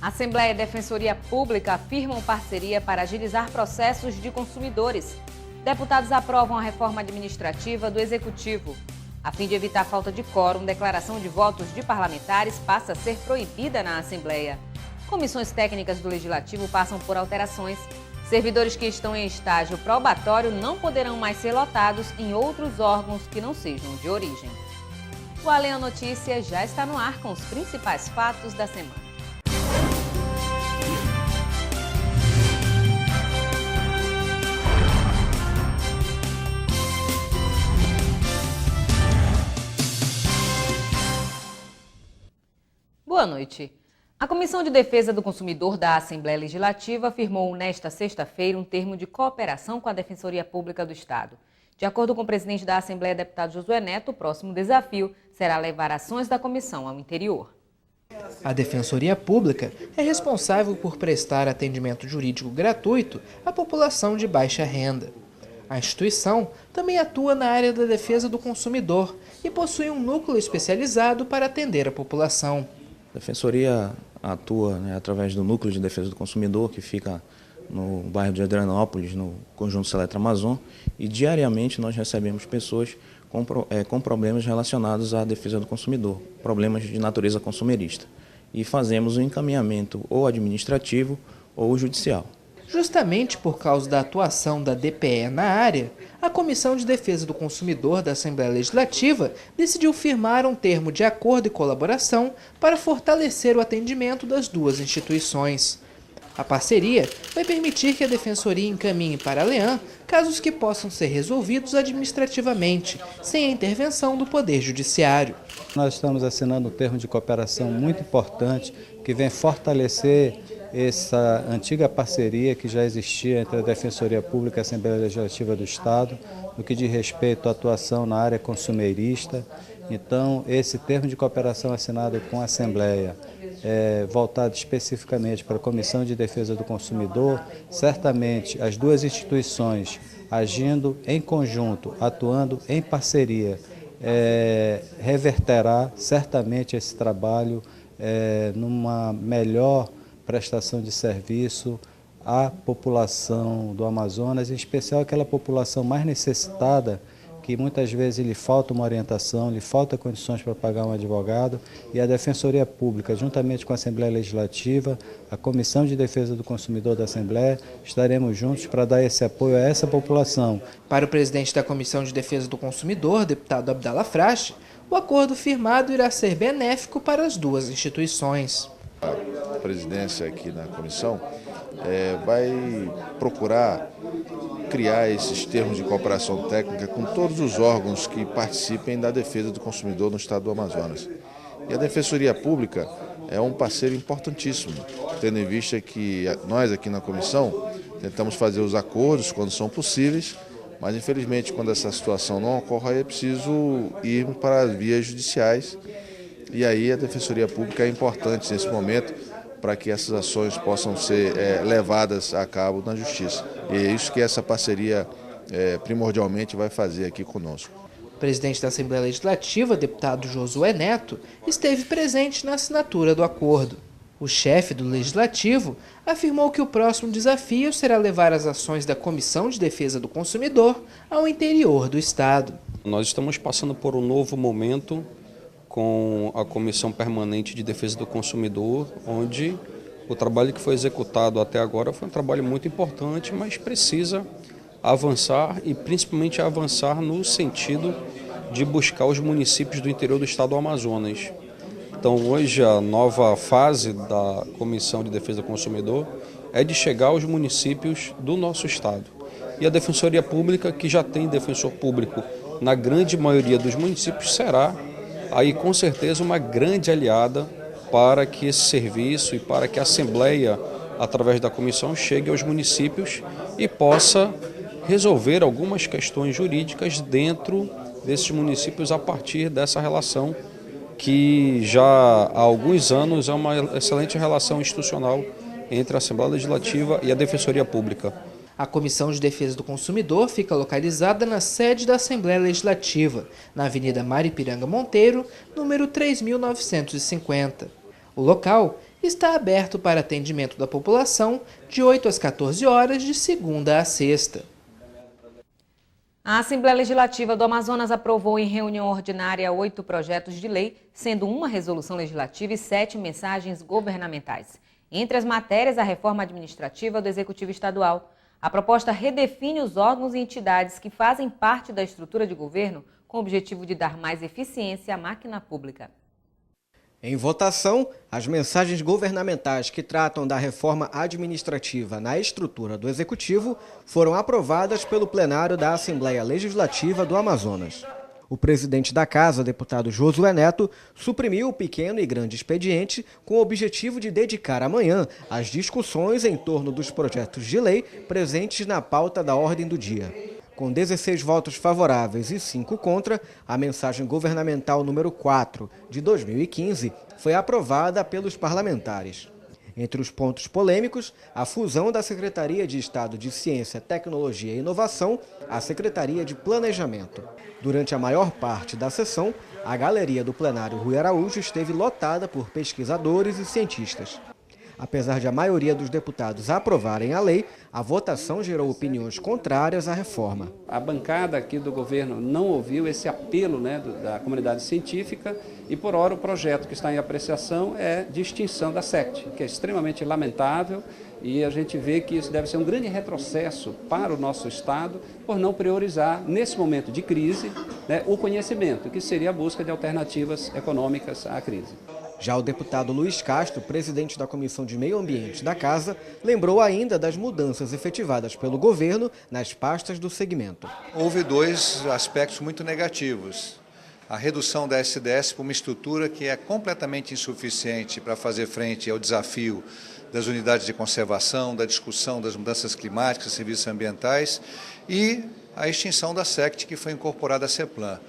Assembleia e Defensoria Pública afirmam parceria para agilizar processos de consumidores. Deputados aprovam a reforma administrativa do Executivo. A fim de evitar falta de quórum, declaração de votos de parlamentares passa a ser proibida na Assembleia. Comissões técnicas do Legislativo passam por alterações. Servidores que estão em estágio probatório não poderão mais ser lotados em outros órgãos que não sejam de origem. O Além a Notícia já está no ar com os principais fatos da semana. Boa noite. A Comissão de Defesa do Consumidor da Assembleia Legislativa firmou nesta sexta-feira um termo de cooperação com a Defensoria Pública do Estado. De acordo com o presidente da Assembleia, deputado Josué Neto, o próximo desafio será levar ações da comissão ao interior. A Defensoria Pública é responsável por prestar atendimento jurídico gratuito à população de baixa renda. A instituição também atua na área da defesa do consumidor e possui um núcleo especializado para atender a população. A Defensoria atua através do Núcleo de Defesa do Consumidor, que fica no bairro de Adrianópolis, no Conjunto Seletra Amazon, e diariamente nós recebemos pessoas com problemas relacionados à defesa do consumidor, problemas de natureza consumerista, e fazemos um encaminhamento ou administrativo ou judicial. Justamente por causa da atuação da DPE na área, a Comissão de Defesa do Consumidor da Assembleia Legislativa decidiu firmar um termo de acordo e colaboração para fortalecer o atendimento das duas instituições. A parceria vai permitir que a Defensoria encaminhe para a LEAN casos que possam ser resolvidos administrativamente, sem a intervenção do Poder Judiciário. Nós estamos assinando um termo de cooperação muito importante que vem fortalecer essa antiga parceria que já existia entre a Defensoria Pública e a Assembleia Legislativa do Estado, no que diz respeito à atuação na área consumerista. Então, esse termo de cooperação assinado com a Assembleia, voltado especificamente para a Comissão de Defesa do Consumidor, certamente as duas instituições agindo em conjunto, atuando em parceria, reverterá certamente esse trabalho numa melhor prestação de serviço à população do Amazonas, em especial aquela população mais necessitada, que muitas vezes lhe falta uma orientação, lhe falta condições para pagar um advogado, e a Defensoria Pública, juntamente com a Assembleia Legislativa, a Comissão de Defesa do Consumidor da Assembleia, estaremos juntos para dar esse apoio a essa população. Para o presidente da Comissão de Defesa do Consumidor, deputado Abdallah Frache, o acordo firmado irá ser benéfico para as duas instituições. A presidência aqui na comissão vai procurar criar esses termos de cooperação técnica com todos os órgãos que participem da defesa do consumidor no estado do Amazonas. E a Defensoria Pública é um parceiro importantíssimo, tendo em vista que nós aqui na comissão tentamos fazer os acordos quando são possíveis, mas infelizmente quando essa situação não ocorre é preciso ir para as vias judiciais. E aí a Defensoria Pública é importante nesse momento para que essas ações possam ser levadas a cabo na Justiça. E é isso que essa parceria primordialmente vai fazer aqui conosco. O presidente da Assembleia Legislativa, deputado Josué Neto, esteve presente na assinatura do acordo. O chefe do Legislativo afirmou que o próximo desafio será levar as ações da Comissão de Defesa do Consumidor ao interior do Estado. Nós estamos passando por um novo momento com a Comissão Permanente de Defesa do Consumidor, onde o trabalho que foi executado até agora foi um trabalho muito importante, mas precisa avançar e principalmente avançar no sentido de buscar os municípios do interior do estado do Amazonas. Então hoje a nova fase da Comissão de Defesa do Consumidor é de chegar aos municípios do nosso estado. E a Defensoria Pública, que já tem defensor público na grande maioria dos municípios, será aí com certeza uma grande aliada para que esse serviço e para que a Assembleia, através da comissão, chegue aos municípios e possa resolver algumas questões jurídicas dentro desses municípios a partir dessa relação que já há alguns anos é uma excelente relação institucional entre a Assembleia Legislativa e a Defensoria Pública. A Comissão de Defesa do Consumidor fica localizada na sede da Assembleia Legislativa, na Avenida Maripiranga Monteiro, número 3.950. O local está aberto para atendimento da população de 8 às 14 horas, de segunda a sexta. A Assembleia Legislativa do Amazonas aprovou em reunião ordinária 8 projetos de lei, sendo uma resolução legislativa e 7 mensagens governamentais. Entre as matérias, a reforma administrativa do Executivo Estadual. A proposta redefine os órgãos e entidades que fazem parte da estrutura de governo com o objetivo de dar mais eficiência à máquina pública. Em votação, as mensagens governamentais que tratam da reforma administrativa na estrutura do Executivo foram aprovadas pelo plenário da Assembleia Legislativa do Amazonas. O presidente da Casa, deputado Josué Neto, suprimiu o pequeno e grande expediente com o objetivo de dedicar amanhã às discussões em torno dos projetos de lei presentes na pauta da ordem do dia. Com 16 votos favoráveis e 5 contra, a mensagem governamental número 4, de 2015, foi aprovada pelos parlamentares. Entre os pontos polêmicos, a fusão da Secretaria de Estado de Ciência, Tecnologia e Inovação à Secretaria de Planejamento. Durante a maior parte da sessão, a galeria do plenário Rui Araújo esteve lotada por pesquisadores e cientistas. Apesar de a maioria dos deputados aprovarem a lei, a votação gerou opiniões contrárias à reforma. A bancada aqui do governo não ouviu esse apelo da comunidade científica e, por hora, o projeto que está em apreciação é de extinção da SECT, que é extremamente lamentável, e a gente vê que isso deve ser um grande retrocesso para o nosso Estado por não priorizar, nesse momento de crise, o conhecimento, que seria a busca de alternativas econômicas à crise. Já o deputado Luiz Castro, presidente da Comissão de Meio Ambiente da Casa, lembrou ainda das mudanças efetivadas pelo governo nas pastas do segmento. Houve 2 aspectos muito negativos. A redução da SDS para uma estrutura que é completamente insuficiente para fazer frente ao desafio das unidades de conservação, da discussão das mudanças climáticas, serviços ambientais, e a extinção da SECT, que foi incorporada à CEPLAN.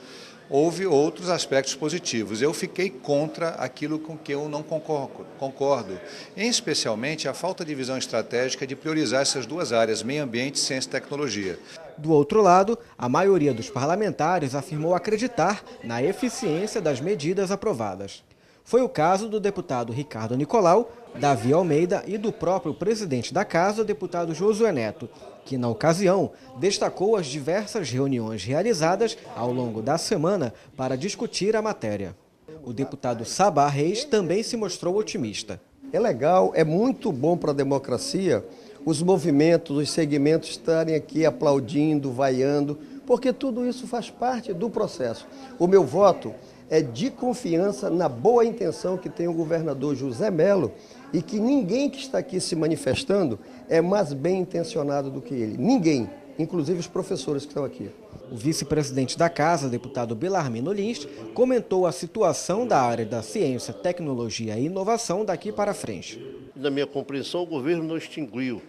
Houve outros aspectos positivos. Eu fiquei contra aquilo com que eu não concordo, especialmente a falta de visão estratégica de priorizar essas 2 áreas, meio ambiente, ciência e tecnologia. Do outro lado, a maioria dos parlamentares afirmou acreditar na eficiência das medidas aprovadas. Foi o caso do deputado Ricardo Nicolau, Davi Almeida e do próprio presidente da Casa, o deputado Josué Neto, que, na ocasião, destacou as diversas reuniões realizadas ao longo da semana para discutir a matéria. O deputado Sabá Reis também se mostrou otimista. É legal, é muito bom para a democracia os movimentos, os segmentos estarem aqui aplaudindo, vaiando, porque tudo isso faz parte do processo. O meu voto é de confiança na boa intenção que tem o governador José Mello e que ninguém que está aqui se manifestando é mais bem intencionado do que ele. Ninguém, inclusive os professores que estão aqui. O vice-presidente da Casa, deputado Belarmino Lins, comentou a situação da área da ciência, tecnologia e inovação daqui para frente. Na minha compreensão, o governo não extinguiu,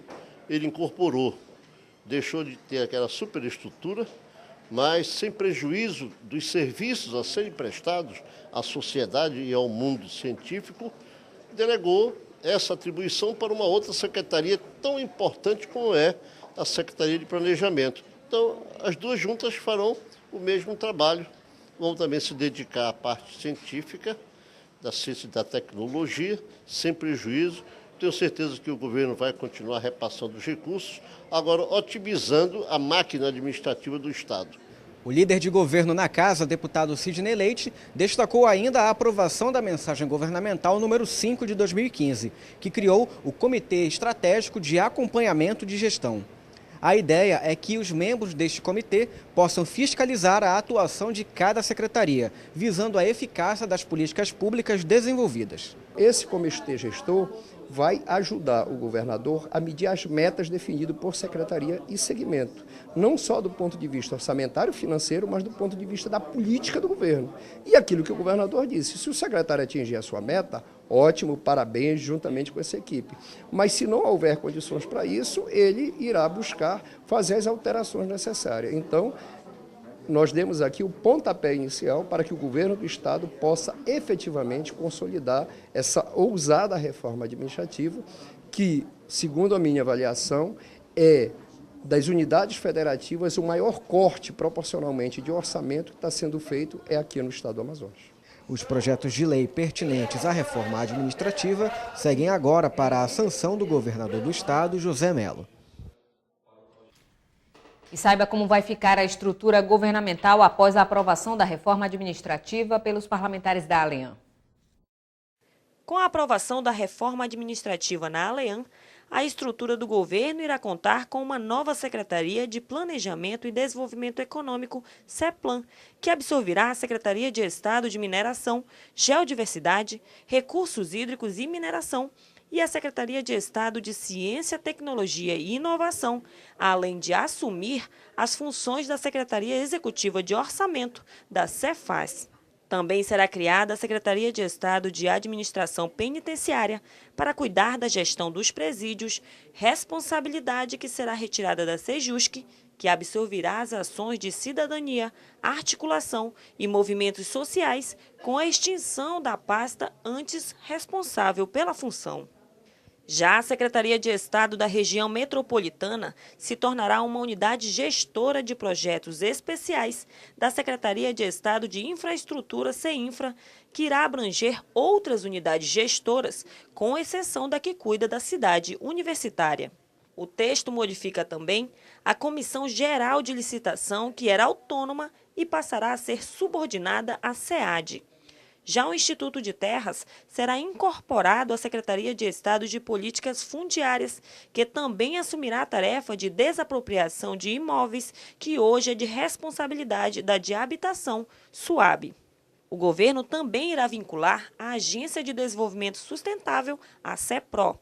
ele incorporou, deixou de ter aquela superestrutura, mas sem prejuízo dos serviços a serem prestados à sociedade e ao mundo científico, delegou essa atribuição para uma outra secretaria tão importante como é a Secretaria de Planejamento. Então, as 2 juntas farão o mesmo trabalho, vão também se dedicar à parte científica, da ciência e da tecnologia, sem prejuízo. Tenho certeza que o governo vai continuar repassando os recursos, agora otimizando a máquina administrativa do Estado. O líder de governo na Casa, deputado Sidney Leite, destacou ainda a aprovação da mensagem governamental número 5 de 2015, que criou o Comitê Estratégico de Acompanhamento de Gestão. A ideia é que os membros deste comitê possam fiscalizar a atuação de cada secretaria, visando a eficácia das políticas públicas desenvolvidas. Esse comitê gestor vai ajudar o governador a medir as metas definidas por secretaria e segmento, não só do ponto de vista orçamentário, financeiro, mas do ponto de vista da política do governo. E aquilo que o governador disse, se o secretário atingir a sua meta, ótimo, parabéns, juntamente com essa equipe. Mas se não houver condições para isso, ele irá buscar fazer as alterações necessárias. Então, nós demos aqui o pontapé inicial para que o governo do Estado possa efetivamente consolidar essa ousada reforma administrativa que, segundo a minha avaliação, é das unidades federativas o maior corte proporcionalmente de orçamento que está sendo feito é aqui no Estado do Amazonas. Os projetos de lei pertinentes à reforma administrativa seguem agora para a sanção do governador do estado, José Melo. E saiba como vai ficar a estrutura governamental após a aprovação da reforma administrativa pelos parlamentares da ALEAN. Com a aprovação da reforma administrativa na ALEAN, a estrutura do governo irá contar com uma nova Secretaria de Planejamento e Desenvolvimento Econômico, CEPLAN, que absorverá a Secretaria de Estado de Mineração, Geodiversidade, Recursos Hídricos e Mineração e a Secretaria de Estado de Ciência, Tecnologia e Inovação, além de assumir as funções da Secretaria Executiva de Orçamento, da Cefaz. Também será criada a Secretaria de Estado de Administração Penitenciária para cuidar da gestão dos presídios, responsabilidade que será retirada da Sejusc, que absorverá as ações de cidadania, articulação e movimentos sociais, com a extinção da pasta antes responsável pela função. Já a Secretaria de Estado da Região Metropolitana se tornará uma unidade gestora de projetos especiais da Secretaria de Estado de Infraestrutura, CEINFRA, que irá abranger outras unidades gestoras, com exceção da que cuida da cidade universitária. O texto modifica também a Comissão Geral de Licitação, que era autônoma e passará a ser subordinada à SEAD. Já o Instituto de Terras será incorporado à Secretaria de Estado de Políticas Fundiárias, que também assumirá a tarefa de desapropriação de imóveis, que hoje é de responsabilidade da de Habitação, SUAB. O governo também irá vincular a Agência de Desenvolvimento Sustentável, a CEPRO.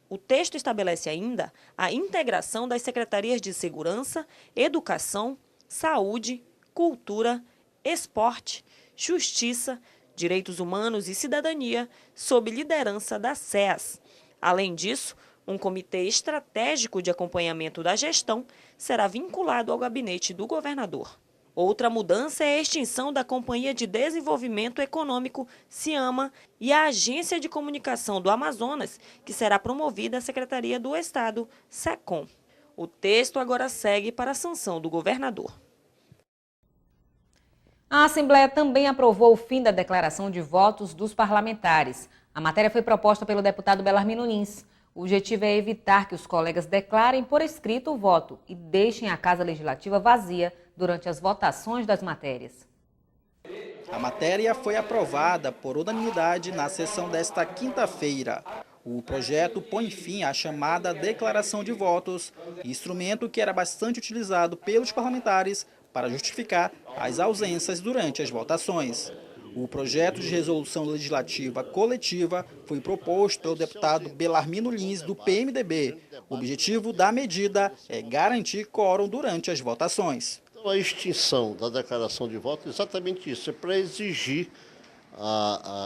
O texto estabelece ainda a integração das secretarias de Segurança, Educação, Saúde, Cultura, Esporte, Justiça, Direitos Humanos e Cidadania, sob liderança da SEAS. Além disso, um comitê estratégico de acompanhamento da gestão será vinculado ao gabinete do governador. Outra mudança é a extinção da Companhia de Desenvolvimento Econômico, CIAMA, e a Agência de Comunicação do Amazonas, que será promovida à Secretaria do Estado, SECOM. O texto agora segue para a sanção do governador. A Assembleia também aprovou o fim da declaração de votos dos parlamentares. A matéria foi proposta pelo deputado Belarmino Lins. O objetivo é evitar que os colegas declarem por escrito o voto e deixem a Casa Legislativa vazia durante as votações das matérias. A matéria foi aprovada por unanimidade na sessão desta quinta-feira. O projeto põe fim à chamada declaração de votos, instrumento que era bastante utilizado pelos parlamentares para justificar as ausências durante as votações. O projeto de resolução legislativa coletiva foi proposto pelo deputado Belarmino Lins, do PMDB. O objetivo da medida é garantir quórum durante as votações. Então, a extinção da declaração de voto é exatamente isso, é para exigir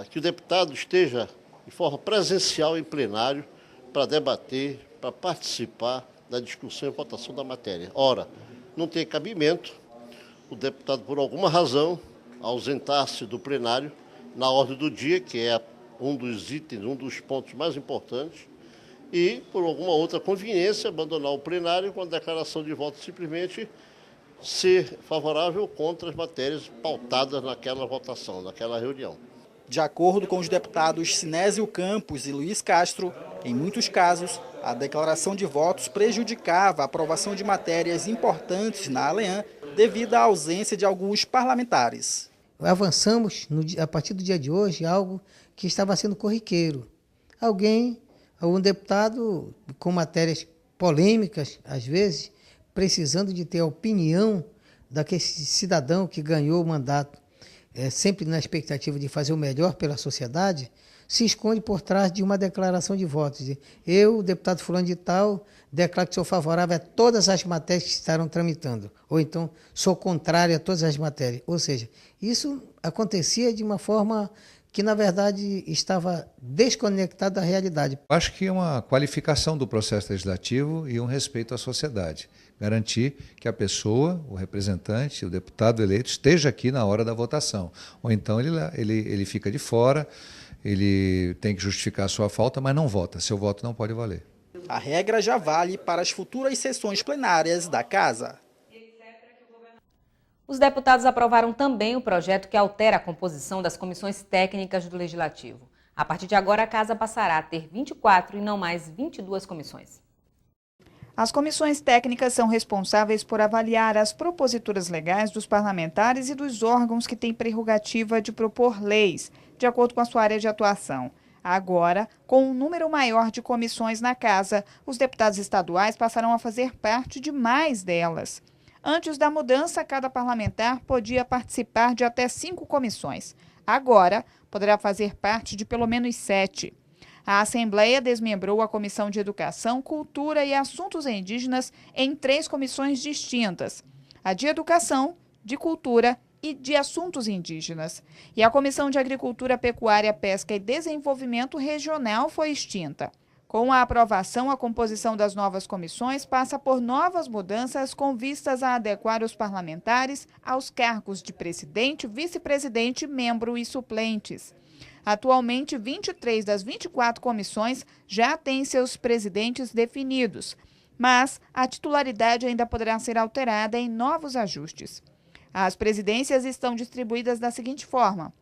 que o deputado esteja de forma presencial em plenário para debater, para participar da discussão e votação da matéria. Ora, não tem cabimento o deputado, por alguma razão, ausentar-se do plenário na ordem do dia, que é um dos itens, um dos pontos mais importantes, e, por alguma outra conveniência, abandonar o plenário com a declaração de voto simplesmente ser favorável contra as matérias pautadas naquela votação, naquela reunião. De acordo com os deputados Sinésio Campos e Luiz Castro, em muitos casos, a declaração de votos prejudicava a aprovação de matérias importantes na ALEAN devido à ausência de alguns parlamentares. Avançamos, a partir do dia de hoje, algo que estava sendo corriqueiro. Algum deputado com matérias polêmicas, às vezes, precisando de ter a opinião daquele cidadão que ganhou o mandato, sempre na expectativa de fazer o melhor pela sociedade, se esconde por trás de uma declaração de votos. Eu, deputado fulano de tal, declaro que sou favorável a todas as matérias que estarão tramitando. Ou então, sou contrário a todas as matérias. Ou seja, isso acontecia de uma forma que, na verdade, estava desconectado da realidade. Acho que é uma qualificação do processo legislativo e um respeito à sociedade. Garantir que a pessoa, o representante, o deputado eleito, esteja aqui na hora da votação. Ou então ele fica de fora, ele tem que justificar a sua falta, mas não vota. Seu voto não pode valer. A regra já vale para as futuras sessões plenárias da Casa. Os deputados aprovaram também o projeto que altera a composição das comissões técnicas do Legislativo. A partir de agora, a Casa passará a ter 24 e não mais 22 comissões. As comissões técnicas são responsáveis por avaliar as proposituras legais dos parlamentares e dos órgãos que têm prerrogativa de propor leis, de acordo com a sua área de atuação. Agora, com um número maior de comissões na Casa, os deputados estaduais passarão a fazer parte de mais delas. Antes da mudança, cada parlamentar podia participar de até 5 comissões. Agora, poderá fazer parte de pelo menos 7. A Assembleia desmembrou a Comissão de Educação, Cultura e Assuntos Indígenas em 3 comissões distintas: a de Educação, de Cultura e de Assuntos Indígenas. E a Comissão de Agricultura, Pecuária, Pesca e Desenvolvimento Regional foi extinta. Com a aprovação, a composição das novas comissões passa por novas mudanças com vistas a adequar os parlamentares aos cargos de presidente, vice-presidente, membro e suplentes. Atualmente, 23 das 24 comissões já têm seus presidentes definidos, mas a titularidade ainda poderá ser alterada em novos ajustes. As presidências estão distribuídas da seguinte forma: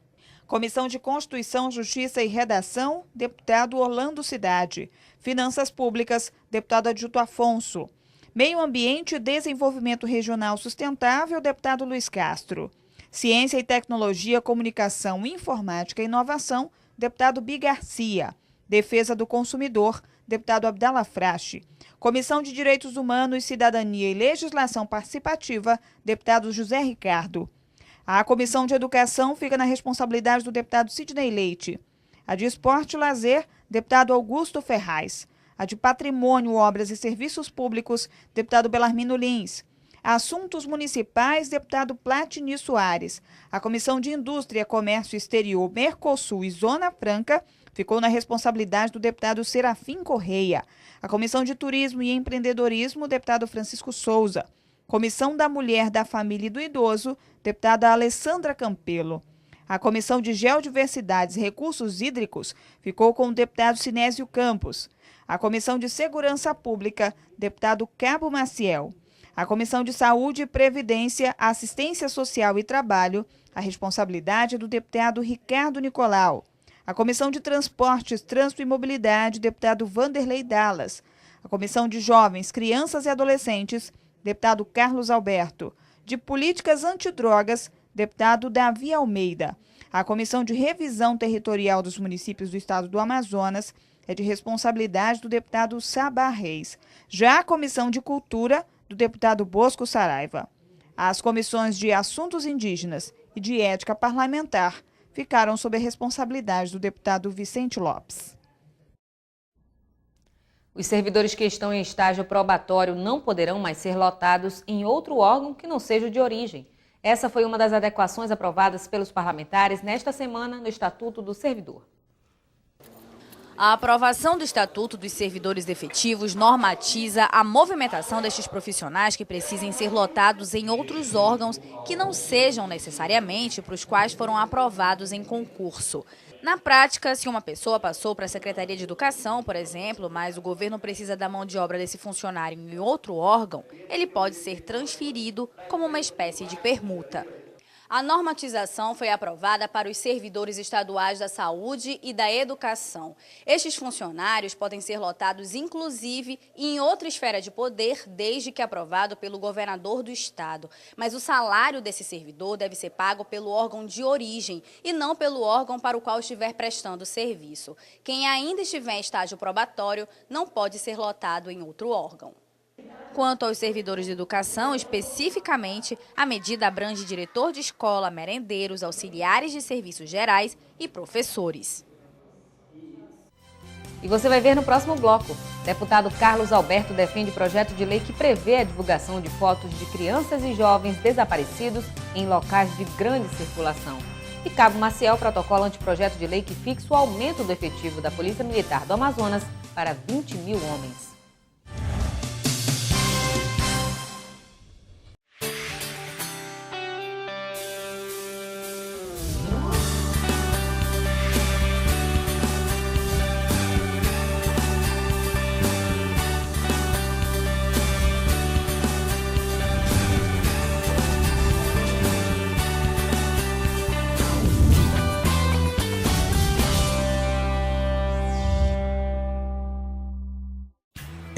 Comissão de Constituição, Justiça e Redação, deputado Orlando Cidade. Finanças Públicas, deputado Adjuto Afonso. Meio Ambiente e Desenvolvimento Regional Sustentável, deputado Luiz Castro. Ciência e Tecnologia, Comunicação, Informática e Inovação, deputado Bi Garcia. Defesa do Consumidor, deputado Abdala Frache. Comissão de Direitos Humanos, Cidadania e Legislação Participativa, deputado José Ricardo. A Comissão de Educação fica na responsabilidade do deputado Sidney Leite. A de Esporte e Lazer, deputado Augusto Ferraz. A de Patrimônio, Obras e Serviços Públicos, deputado Belarmino Lins. Assuntos Municipais, deputado Platini Soares. A Comissão de Indústria, Comércio Exterior, Mercosul e Zona Franca ficou na responsabilidade do deputado Serafim Correia. A Comissão de Turismo e Empreendedorismo, deputado Francisco Souza. Comissão da Mulher, da Família e do Idoso, deputada Alessandra Campelo. A Comissão de Geodiversidades e Recursos Hídricos ficou com o deputado Sinésio Campos. A Comissão de Segurança Pública, deputado Cabo Maciel. A Comissão de Saúde, Previdência, Assistência Social e Trabalho, a responsabilidade é do deputado Ricardo Nicolau. A Comissão de Transportes, Trânsito e Mobilidade, deputado Vanderlei Dallas. A Comissão de Jovens, Crianças e Adolescentes, deputado Carlos Alberto. De Políticas Antidrogas, deputado Davi Almeida. A Comissão de Revisão Territorial dos Municípios do Estado do Amazonas é de responsabilidade do deputado Sabá Reis. Já a Comissão de Cultura, do deputado Bosco Saraiva. As comissões de Assuntos Indígenas e de Ética Parlamentar ficaram sob a responsabilidade do deputado Vicente Lopes. Os servidores que estão em estágio probatório não poderão mais ser lotados em outro órgão que não seja o de origem. Essa foi uma das adequações aprovadas pelos parlamentares nesta semana no Estatuto do Servidor. A aprovação do Estatuto dos Servidores Efetivos normatiza a movimentação destes profissionais que precisem ser lotados em outros órgãos que não sejam necessariamente para os quais foram aprovados em concurso. Na prática, se uma pessoa passou para a Secretaria de Educação, por exemplo, mas o governo precisa da mão de obra desse funcionário em outro órgão, ele pode ser transferido como uma espécie de permuta. A normatização foi aprovada para os servidores estaduais da saúde e da educação. Estes funcionários podem ser lotados, inclusive, em outra esfera de poder, desde que aprovado pelo governador do estado. Mas o salário desse servidor deve ser pago pelo órgão de origem e não pelo órgão para o qual estiver prestando serviço. Quem ainda estiver em estágio probatório não pode ser lotado em outro órgão. Quanto aos servidores de educação, especificamente, a medida abrange diretor de escola, merendeiros, auxiliares de serviços gerais e professores. E você vai ver no próximo bloco. Deputado Carlos Alberto defende projeto de lei que prevê a divulgação de fotos de crianças e jovens desaparecidos em locais de grande circulação. E Cabo Maciel protocola anteprojeto de lei que fixa o aumento do efetivo da Polícia Militar do Amazonas para 20 mil homens.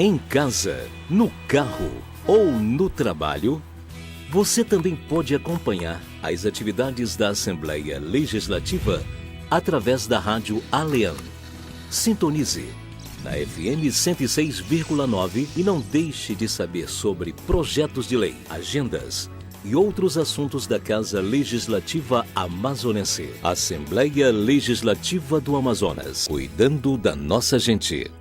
Em casa, no carro ou no trabalho, você também pode acompanhar as atividades da Assembleia Legislativa através da rádio Alean. Sintonize na FM 106,9 e não deixe de saber sobre projetos de lei, agendas e outros assuntos da Casa Legislativa Amazonense. Assembleia Legislativa do Amazonas, cuidando da nossa gente.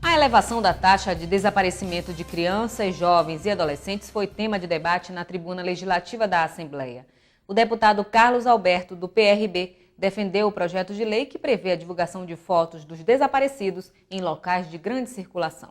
A elevação da taxa de desaparecimento de crianças, jovens e adolescentes foi tema de debate na tribuna legislativa da Assembleia. O deputado Carlos Alberto, do PRB, defendeu o projeto de lei que prevê a divulgação de fotos dos desaparecidos em locais de grande circulação.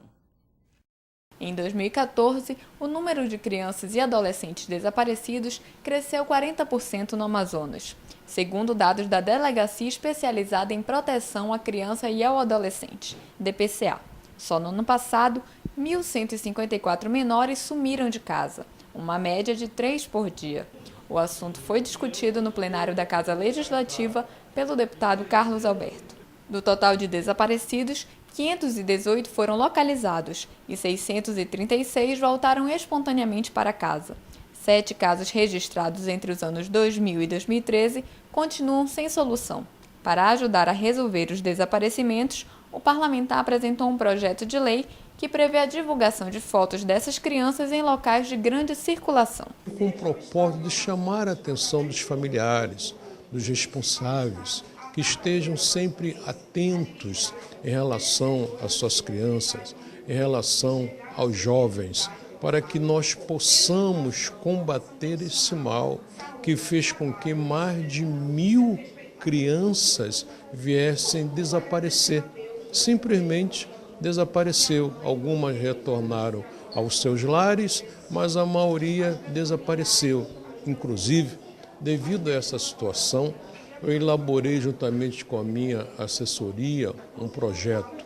Em 2014, o número de crianças e adolescentes desaparecidos cresceu 40% no Amazonas, segundo dados da Delegacia Especializada em Proteção à Criança e ao Adolescente, DPCA. Só no ano passado, 1.154 menores sumiram de casa, uma média de 3 por dia. O assunto foi discutido no plenário da Casa Legislativa pelo deputado Carlos Alberto. Do total de desaparecidos, 518 foram localizados e 636 voltaram espontaneamente para casa. 7 casos registrados entre os anos 2000 e 2013 continuam sem solução. Para ajudar a resolver os desaparecimentos, o parlamentar apresentou um projeto de lei que prevê a divulgação de fotos dessas crianças em locais de grande circulação. Com o propósito de chamar a atenção dos familiares, dos responsáveis, que estejam sempre atentos em relação às suas crianças, em relação aos jovens, para que nós possamos combater esse mal que fez com que mais de 1.000 crianças viessem desaparecer. Simplesmente desapareceu. Algumas retornaram aos seus lares, mas a maioria desapareceu. Inclusive, devido a essa situação, eu elaborei juntamente com a minha assessoria um projeto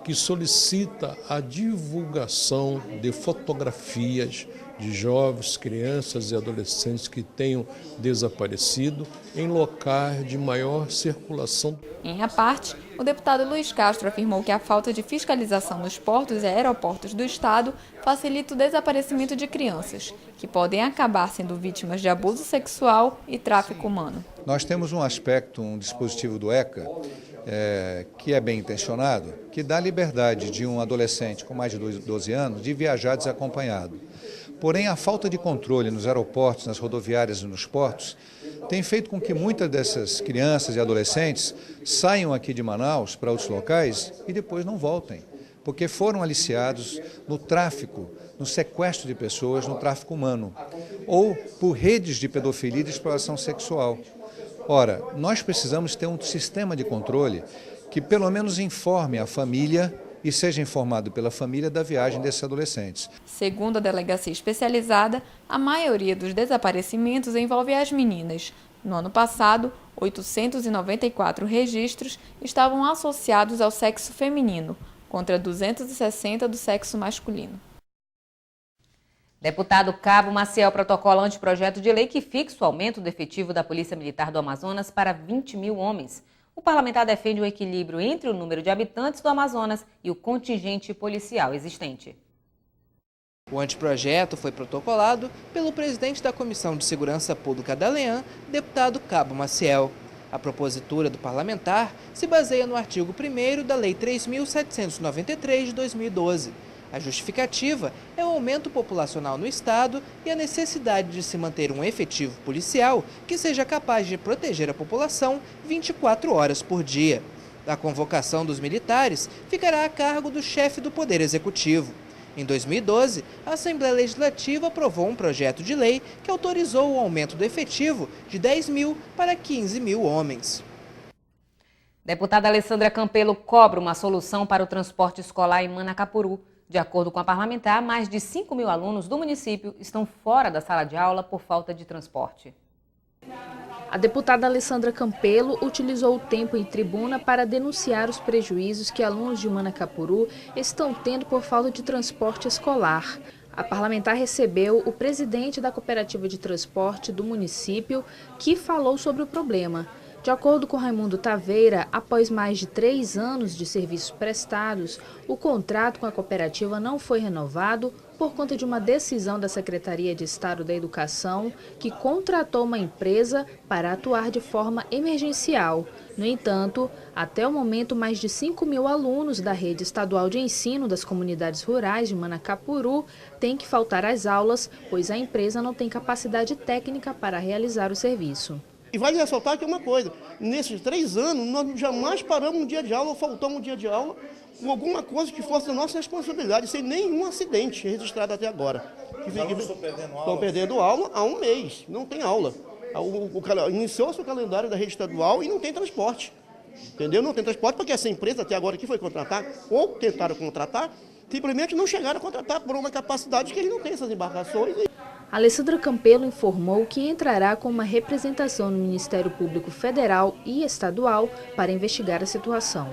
que solicita a divulgação de fotografias de jovens, crianças e adolescentes que tenham desaparecido em locais de maior circulação. Em a parte, o deputado Luiz Castro afirmou que a falta de fiscalização nos portos e aeroportos do estado facilita o desaparecimento de crianças, que podem acabar sendo vítimas de abuso sexual e tráfico humano. Nós temos um aspecto, um dispositivo do ECA, que é bem intencionado, que dá liberdade de um adolescente com mais de 12 anos de viajar desacompanhado. Porém, a falta de controle nos aeroportos, nas rodoviárias e nos portos tem feito com que muitas dessas crianças e adolescentes saiam aqui de Manaus para outros locais e depois não voltem, porque foram aliciados no tráfico, no sequestro de pessoas, no tráfico humano, ou por redes de pedofilia e de exploração sexual. Ora, nós precisamos ter um sistema de controle que pelo menos informe a família e seja informado pela família da viagem desses adolescentes. Segundo a delegacia especializada, a maioria dos desaparecimentos envolve as meninas. No ano passado, 894 registros estavam associados ao sexo feminino, contra 260 do sexo masculino. Deputado Cabo Maciel protocola anteprojeto de lei que fixa o aumento do efetivo da Polícia Militar do Amazonas para 20.000 homens. O parlamentar defende o equilíbrio entre o número de habitantes do Amazonas e o contingente policial existente. O anteprojeto foi protocolado pelo presidente da Comissão de Segurança Pública da Alean, deputado Cabo Maciel. A propositura do parlamentar se baseia no artigo 1º da Lei 3.793 de 2012. A justificativa é o aumento populacional no estado e a necessidade de se manter um efetivo policial que seja capaz de proteger a população 24 horas por dia. A convocação dos militares ficará a cargo do chefe do Poder Executivo. Em 2012, a Assembleia Legislativa aprovou um projeto de lei que autorizou o aumento do efetivo de 10.000 para 15.000 homens. Deputada Alessandra Campelo cobra uma solução para o transporte escolar em Manacapuru. De acordo com a parlamentar, mais de 5.000 alunos do município estão fora da sala de aula por falta de transporte. A deputada Alessandra Campelo utilizou o tempo em tribuna para denunciar os prejuízos que alunos de Manacapuru estão tendo por falta de transporte escolar. A parlamentar recebeu o presidente da cooperativa de transporte do município, que falou sobre o problema. De acordo com Raimundo Taveira, após mais de 3 anos de serviços prestados, o contrato com a cooperativa não foi renovado por conta de uma decisão da Secretaria de Estado da Educação, que contratou uma empresa para atuar de forma emergencial. No entanto, até o momento, mais de 5.000 alunos da rede estadual de ensino das comunidades rurais de Manacapuru têm que faltar às aulas, pois a empresa não tem capacidade técnica para realizar o serviço. E vale ressaltar que é uma coisa, nesses 3 anos nós jamais paramos um dia de aula ou faltamos um dia de aula com alguma coisa que fosse da nossa responsabilidade, sem nenhum acidente registrado até agora. Estão perdendo aula há 1 mês, não tem aula. Iniciou-se o calendário da rede estadual e não tem transporte. Entendeu? Não tem transporte porque essa empresa até agora que foi contratar, ou tentaram contratar, simplesmente não chegaram a contratar por uma capacidade que eles não têm essas embarcações. Alessandra Campelo informou que entrará com uma representação no Ministério Público Federal e Estadual para investigar a situação.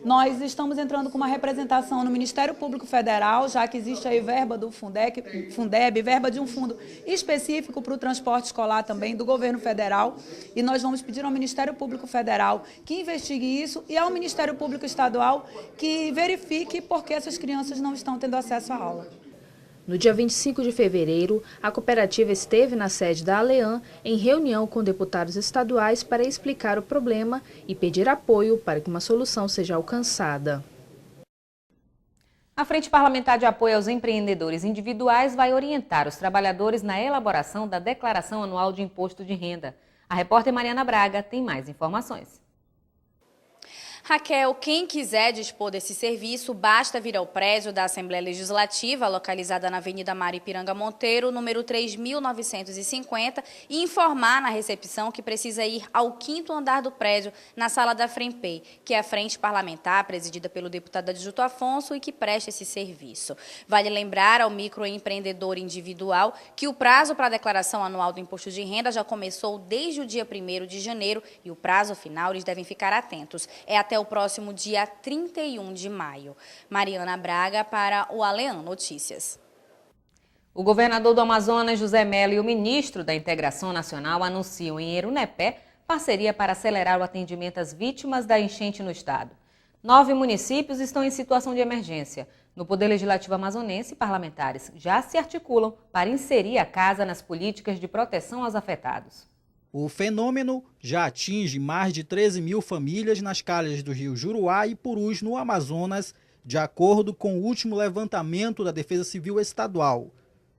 Nós estamos entrando com uma representação no Ministério Público Federal, já que existe aí verba do Fundeb, verba de um fundo específico para o transporte escolar também, do governo federal, e nós vamos pedir ao Ministério Público Federal que investigue isso e ao Ministério Público Estadual que verifique por que essas crianças não estão tendo acesso à aula. No dia 25 de fevereiro, a cooperativa esteve na sede da Alean em reunião com deputados estaduais para explicar o problema e pedir apoio para que uma solução seja alcançada. A Frente Parlamentar de Apoio aos Empreendedores Individuais vai orientar os trabalhadores na elaboração da Declaração Anual de Imposto de Renda. A repórter Mariana Braga tem mais informações. Raquel, quem quiser dispor desse serviço, basta vir ao prédio da Assembleia Legislativa, localizada na Avenida Maripiranga Monteiro, número 3.950, e informar na recepção que precisa ir ao 5º andar do prédio, na sala da FREMPEI, que é a frente parlamentar presidida pelo deputado Adjuto Afonso e que presta esse serviço. Vale lembrar ao microempreendedor individual que o prazo para a declaração anual do imposto de renda já começou desde o dia 1º de janeiro e o prazo final eles devem ficar atentos. É até o próximo dia 31 de maio. Mariana Braga para o Alean Notícias. O governador do Amazonas, José Mello, e o ministro da Integração Nacional anunciam em Erunepé parceria para acelerar o atendimento às vítimas da enchente no estado. 9 municípios estão em situação de emergência. No Poder Legislativo amazonense, parlamentares já se articulam para inserir a casa nas políticas de proteção aos afetados. O fenômeno já atinge mais de 13.000 famílias nas calhas do rio Juruá e Purus, no Amazonas, de acordo com o último levantamento da Defesa Civil Estadual.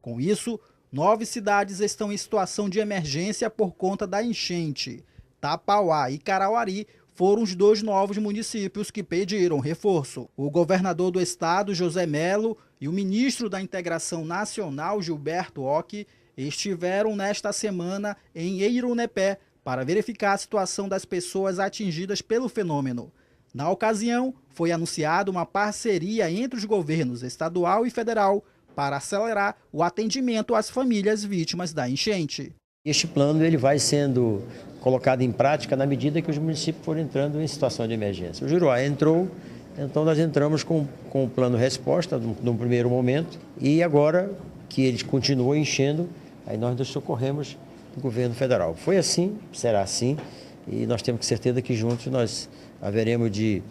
Com isso, 9 cidades estão em situação de emergência por conta da enchente. Tapauá e Carauari foram os 2 novos municípios que pediram reforço. O governador do estado, José Mello, e o ministro da Integração Nacional, Gilberto Occhi, estiveram nesta semana em Erunepé para verificar a situação das pessoas atingidas pelo fenômeno. Na ocasião, foi anunciada uma parceria entre os governos estadual e federal para acelerar o atendimento às famílias vítimas da enchente. Este plano ele vai sendo colocado em prática na medida que os municípios forem entrando em situação de emergência. O Juruá entrou, então nós entramos com o plano resposta no primeiro momento e agora que eles continuam enchendo, aí nós nos socorremos do governo federal. Foi assim, será assim, e nós temos certeza que juntos nós haveremos de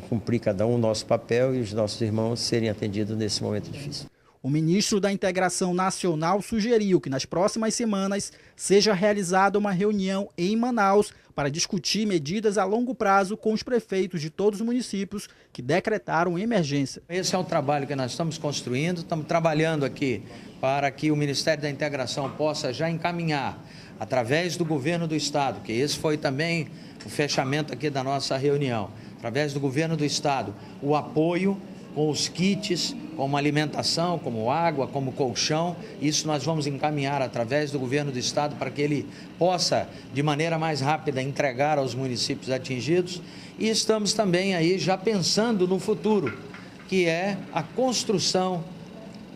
cumprir cada um o nosso papel e os nossos irmãos serem atendidos nesse momento difícil. O ministro da Integração Nacional sugeriu que nas próximas semanas seja realizada uma reunião em Manaus para discutir medidas a longo prazo com os prefeitos de todos os municípios que decretaram emergência. Esse é um trabalho que nós estamos construindo, estamos trabalhando aqui para que o Ministério da Integração possa já encaminhar, através do governo do estado, que esse foi também o fechamento aqui da nossa reunião, através do governo do estado, o apoio com os kits, como alimentação, como água, como colchão. Isso nós vamos encaminhar através do governo do estado para que ele possa, de maneira mais rápida, entregar aos municípios atingidos. E estamos também aí já pensando no futuro, que é a construção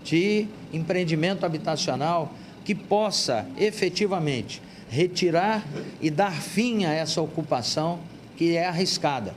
de empreendimento habitacional que possa efetivamente retirar e dar fim a essa ocupação que é arriscada.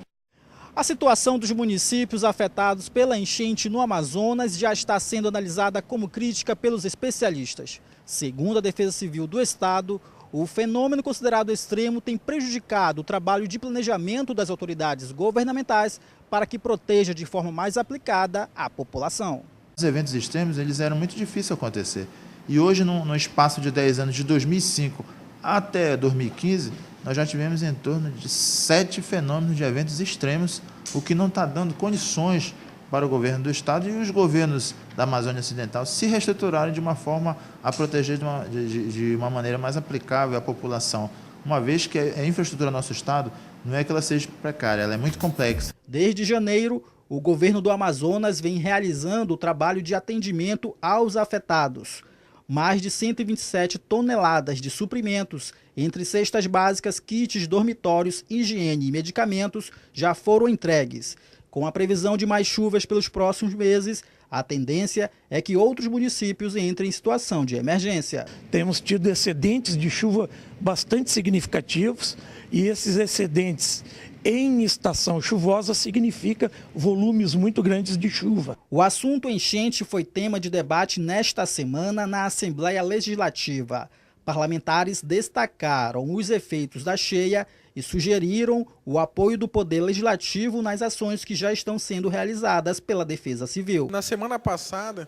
A situação dos municípios afetados pela enchente no Amazonas já está sendo analisada como crítica pelos especialistas. Segundo a Defesa Civil do Estado, o fenômeno considerado extremo tem prejudicado o trabalho de planejamento das autoridades governamentais para que proteja de forma mais aplicada a população. Os eventos extremos eles eram muito difíceis de acontecer. E hoje, no espaço de 10 anos, de 2005 até 2015, nós já tivemos em torno de 7 fenômenos de eventos extremos, o que não está dando condições para o governo do Estado e os governos da Amazônia Ocidental se reestruturarem de uma forma a proteger de uma maneira mais aplicável à população, uma vez que a infraestrutura do nosso Estado não é que ela seja precária, ela é muito complexa. Desde janeiro, o governo do Amazonas vem realizando o trabalho de atendimento aos afetados. Mais de 127 toneladas de suprimentos, entre cestas básicas, kits, dormitórios, higiene e medicamentos, já foram entregues. Com a previsão de mais chuvas pelos próximos meses, a tendência é que outros municípios entrem em situação de emergência. Temos tido excedentes de chuva bastante significativos e esses excedentes em estação chuvosa significa volumes muito grandes de chuva. O assunto enchente foi tema de debate nesta semana na Assembleia Legislativa. Parlamentares destacaram os efeitos da cheia e sugeriram o apoio do Poder Legislativo nas ações que já estão sendo realizadas pela Defesa Civil. Na semana passada,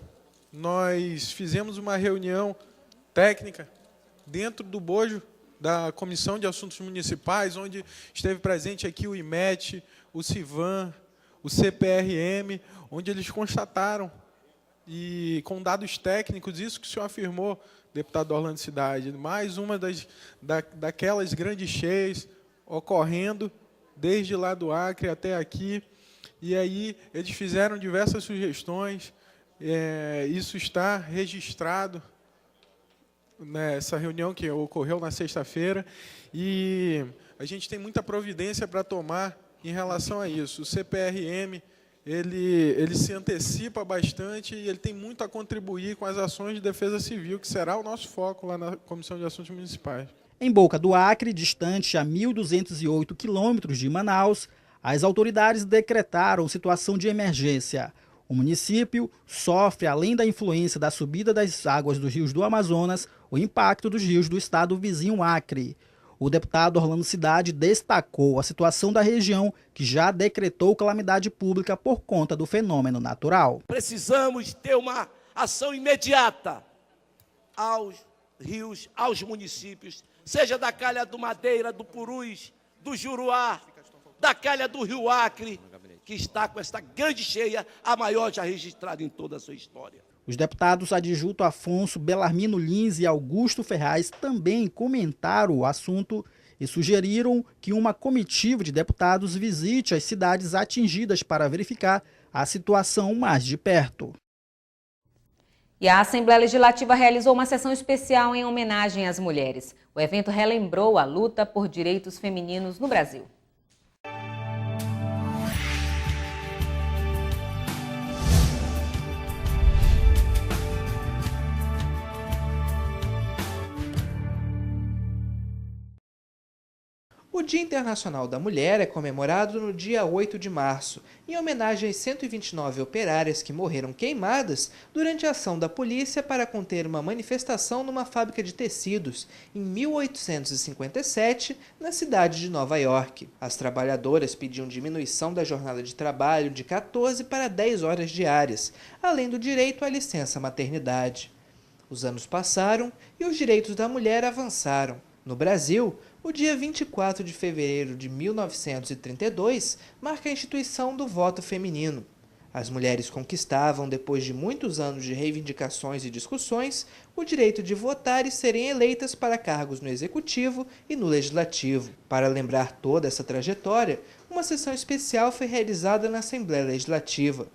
nós fizemos uma reunião técnica dentro do bojo da Comissão de Assuntos Municipais, onde esteve presente aqui o IMET, o CIVAM, o CPRM, onde eles constataram, e com dados técnicos, isso que o senhor afirmou, deputado Orlando Cidade, mais uma daquelas grandes cheias ocorrendo desde lá do Acre até aqui, e aí eles fizeram diversas sugestões, isso está registrado nessa reunião que ocorreu na sexta-feira, e a gente tem muita providência para tomar em relação a isso. O CPRM ele se antecipa bastante e ele tem muito a contribuir com as ações de defesa civil, que será o nosso foco lá na Comissão de Assuntos Municipais. Em Boca do Acre, distante a 1.208 quilômetros de Manaus, as autoridades decretaram situação de emergência. O município sofre, além da influência da subida das águas dos rios do Amazonas, o impacto dos rios do estado vizinho Acre. O deputado Orlando Cidade destacou a situação da região, que já decretou calamidade pública por conta do fenômeno natural. Precisamos ter uma ação imediata aos rios, aos municípios, seja da Calha do Madeira, do Purus, do Juruá, da Calha do Rio Acre, que está com esta grande cheia, a maior já registrada em toda a sua história. Os deputados Adjuto Afonso, Belarmino Lins e Augusto Ferraz também comentaram o assunto e sugeriram que uma comitiva de deputados visite as cidades atingidas para verificar a situação mais de perto. E a Assembleia Legislativa realizou uma sessão especial em homenagem às mulheres. O evento relembrou a luta por direitos femininos no Brasil. O Dia Internacional da Mulher é comemorado no dia 8 de março, em homenagem às 129 operárias que morreram queimadas durante a ação da polícia para conter uma manifestação numa fábrica de tecidos em 1857, na cidade de Nova York. As trabalhadoras pediam diminuição da jornada de trabalho de 14 para 10 horas diárias, além do direito à licença maternidade. Os anos passaram e os direitos da mulher avançaram. No Brasil, o dia 24 de fevereiro de 1932 marca a instituição do voto feminino. As mulheres conquistavam, depois de muitos anos de reivindicações e discussões, o direito de votar e serem eleitas para cargos no Executivo e no Legislativo. Para lembrar toda essa trajetória, uma sessão especial foi realizada na Assembleia Legislativa.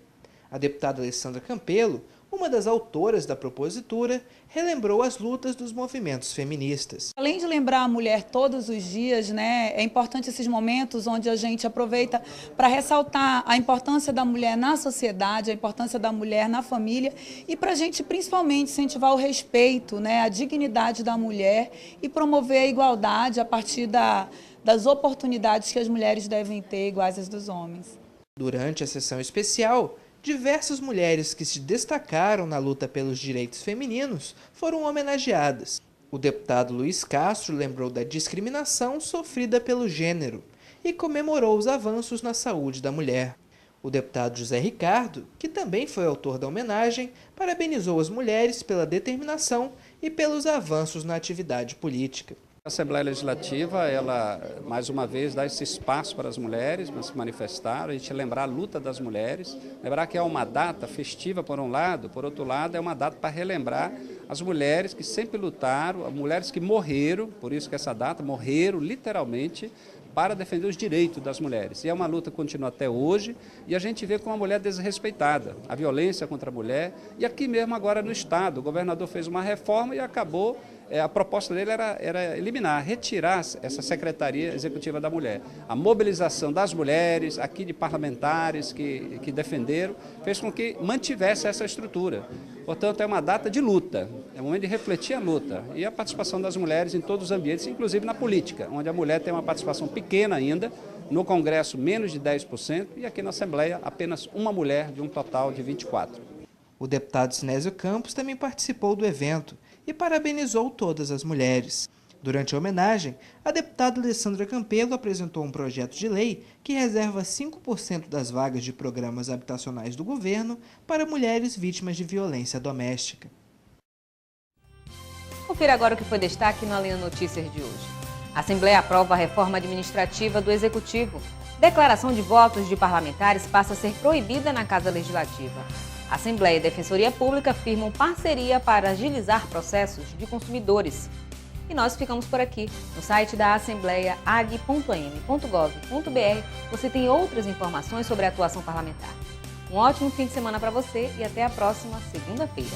A deputada Alessandra Campelo uma das autoras da propositura, relembrou as lutas dos movimentos feministas. Além de lembrar a mulher todos os dias, né, é importante esses momentos onde a gente aproveita para ressaltar a importância da mulher na sociedade, a importância da mulher na família e para a gente principalmente incentivar o respeito, né, a dignidade da mulher e promover a igualdade a partir das oportunidades que as mulheres devem ter iguais às dos homens. Durante a sessão especial, diversas mulheres que se destacaram na luta pelos direitos femininos foram homenageadas. O deputado Luiz Castro lembrou da discriminação sofrida pelo gênero e comemorou os avanços na saúde da mulher. O deputado José Ricardo, que também foi autor da homenagem, parabenizou as mulheres pela determinação e pelos avanços na atividade política. A Assembleia Legislativa, ela, mais uma vez, dá esse espaço para as mulheres se manifestar, a gente lembrar a luta das mulheres, lembrar que é uma data festiva por um lado, por outro lado é uma data para relembrar as mulheres que sempre lutaram, as mulheres que morreram, por isso que essa data, morreram literalmente, para defender os direitos das mulheres. E é uma luta que continua até hoje e a gente vê como a mulher desrespeitada, a violência contra a mulher. E aqui mesmo agora no Estado, o governador fez uma reforma e acabou, a proposta dele era eliminar, retirar essa Secretaria Executiva da Mulher. A mobilização das mulheres, aqui de parlamentares que defenderam, fez com que mantivesse essa estrutura. Portanto, é uma data de luta, é um momento de refletir a luta e a participação das mulheres em todos os ambientes, inclusive na política, onde a mulher tem uma participação pequena ainda, no Congresso menos de 10% e aqui na Assembleia apenas uma mulher de um total de 24. O deputado Sinésio Campos também participou do evento e parabenizou todas as mulheres. Durante a homenagem, a deputada Alessandra Campelo apresentou um projeto de lei que reserva 5% das vagas de programas habitacionais do governo para mulheres vítimas de violência doméstica. Confira agora o que foi destaque no Alina Notícias de hoje. A Assembleia aprova a reforma administrativa do Executivo. Declaração de votos de parlamentares passa a ser proibida na Casa Legislativa. A Assembleia e Defensoria Pública firmam parceria para agilizar processos de consumidores. E nós ficamos por aqui. No site da Assembleia, ag.m.gov.br, você tem outras informações sobre a atuação parlamentar. Um ótimo fim de semana para você e até a próxima segunda-feira.